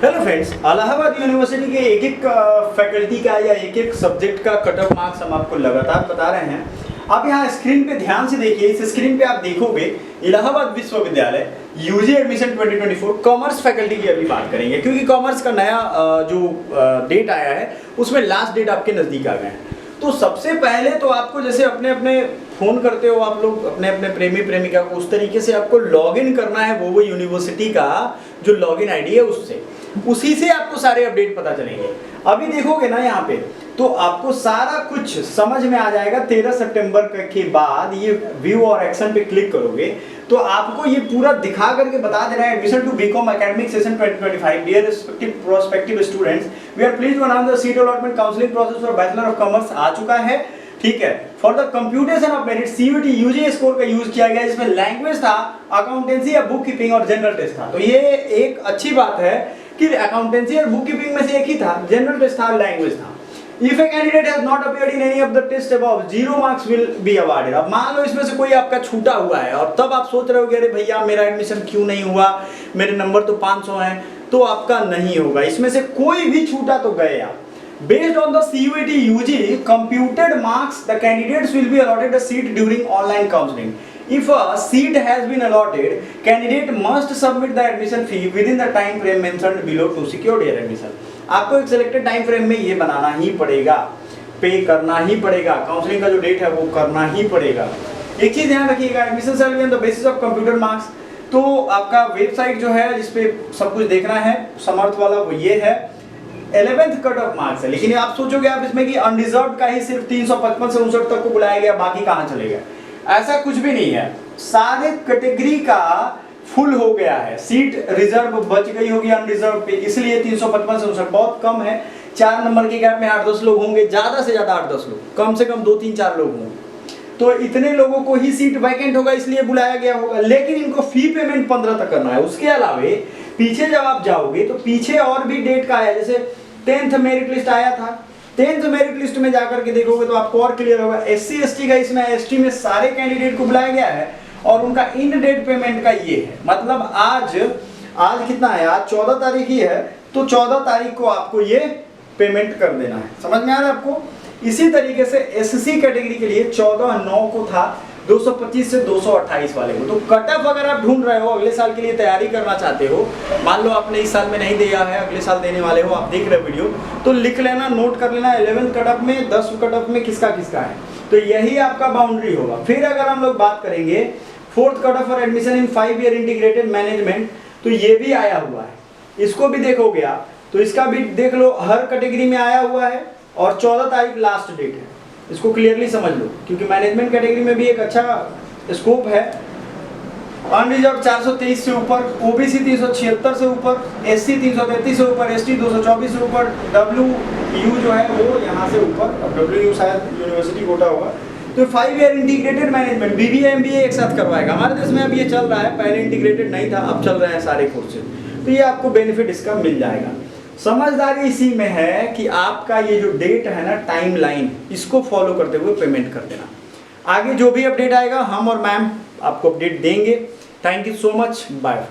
Hello friends, Allahabad university के एक एक फैकल्टी का या एक एक सब्जेक्ट का कट ऑफ मार्क्स हम आपको लगातार बता रहे हैं। आप यहाँ स्क्रीन पे ध्यान से देखिए। इस स्क्रीन पे आप देखोगे इलाहाबाद विश्वविद्यालय यूजी एडमिशन 2024 कॉमर्स फैकल्टी की अभी बात करेंगे, क्योंकि कॉमर्स का नया जो डेट आया है उसमें लास्ट डेट आपके नज़दीक आ गए हैं। तो सबसे पहले तो आपको जैसे अपने अपने फ़ोन करते हो आप लोग अपने अपने प्रेमी प्रेमिका को, उस तरीके से आपको लॉगिन करना है वो यूनिवर्सिटी का जो लॉगिन आईडी है उससे, उसी से आपको सारे अपडेट पता चलेंगे। अभी देखोगे ना यहाँ पे तो आपको सारा कुछ समझ में आ जाएगा। 13 सितंबर के बाद ये व्यू और एक्शन पे क्लिक करोगे तो आपको ये पूरा दिखा करके बता देना है। Admission to BCom academic session 2025 dear respective prospective students, we are pleased to announce the seat allotment counselling process for bachelor of commerce आ चुका है। ठीक है, for the computation of merit CUET UG score का use किया गया, जिसमें language था अकाउंटेंसी या बुक कीपिंग और जनरल टेस्ट था। तो ये एक अच्छी बात है कि अकाउंटेंसी और बुक कीपिंग में से एक ही था, जनरल टेस्ट था, लैंग्वेज था। If a candidate has not appeared in any of the tests above, 0 marks will be awarded। अब मान लो इसमें से कोई आपका छूटा हुआ है और तब आप सोच रहे हो कि अरे भैया मेरा एडमिशन क्यों नहीं हुआ, मेरे नंबर तो 500 हैं, तो आपका नहीं होगा। इसमें से कोई भी छूटा तो गए आप। Based on the CUET UG computed marks, the candidates will be allotted a seat during online counseling. If a seat has been allotted, candidate must submit the admission fee within the time frame mentioned below to secure their admission। आपको एक selected time frame में ये बनाना ही पड़ेगा, पे करना ही पड़ेगा, counselling का जो डेट है वो करना ही पड़ेगा। एक चीज ध्यान रखिएगा, admission shall be on the basis of computer marks. तो आपका वेबसाइट जो है जिसपे सब कुछ देखना है समर्थ वाला, वो ये है। 11th कट ऑफ मार्क्स है, लेकिन आप सोचोगे आप इसमें कि अनडिजर्व का ही सिर्फ 355 से 59 तक को बुलाया गया, बाकी कहाँ चले गए। ऐसा कुछ भी नहीं है, सारे कैटेगरी का फुल हो गया है। सीट रिजर्व बच गई होगी अनरिजर्व पे, इसलिए 355 से 59 बहुत कम है। 4 नंबर के गैप में 8-10 लोग होंगे, ज्यादा से ज्यादा 8-10 लोग, कम से कम 2-3-4 लोग होंगे। तो इतने लोगों को ही सीट वैकेंट होगा, इसलिए बुलाया गया होगा। लेकिन इनको फी पेमेंट 15 तक करना है। उसके अलावे पीछे जब आप जाओगे तो पीछे और भी डेट का आया, जैसे 10th मेरिट लिस्ट आया था। 10th मेरिट लिस्ट में जाकर के देखोगे तो आपको और क्लियर होगा। SC ST का इसमें ST में सारे कैंडिडेट को बुलाया गया है और उनका इन डेट पेमेंट का ये है। मतलब आज कितना है, आज 14 तारीख ही है, तो 14 तारीख को आपको ये पेमेंट कर देना है। समझ में आ रहा है आपको। इसी तरीके से SC कैटेगरी के लिए 14/9 को था 225 से 228 वाले को। तो कट ऑफ अगर आप ढूंढ रहे हो, अगले साल के लिए तैयारी करना चाहते हो, मान लो आपने इस साल में नहीं दिया है, अगले साल देने वाले हो, आप देख रहे हो वीडियो, तो लिख लेना, नोट कर लेना 11th कट ऑफ में 10 कट ऑफ में किसका किसका है। तो यही आपका बाउंड्री होगा। फिर अगर हम लोग बात करेंगे 4th cut off for admission in 5 year integrated management, तो ये भी आया हुआ है, इसको भी देखोगे आप तो इसका भी देख लो, हर कैटेगरी में आया हुआ है और 14 तारीख लास्ट डेट है। इसको क्लियरली समझ लो, क्योंकि मैनेजमेंट कैटेगरी में भी एक अच्छा स्कोप है। अनरिजर्व 423 से ऊपर, ओबीसी 376 से ऊपर, एससी 333 से ऊपर, एसटी 224 से ऊपर, डब्ल्यूयू जो है वो यहाँ से ऊपर, अब डब्ल्यूयू शायद यूनिवर्सिटी कोटा होगा। तो 5 year integrated management BBA MBA एक साथ करवाएगा। हमारे देश में अब ये चल रहा है, पहले इंटीग्रेटेड नहीं था, अब चल रहे हैं सारे कोर्सेज। तो ये आपको बेनिफिट इसका मिल जाएगा। समझदारी इसी में है कि आपका ये जो डेट है ना, टाइम लाइन, इसको फॉलो करते हुए पेमेंट कर देना। आगे जो भी अपडेट आएगा हम और मैम आपको अपडेट देंगे। Thank you so much, bye.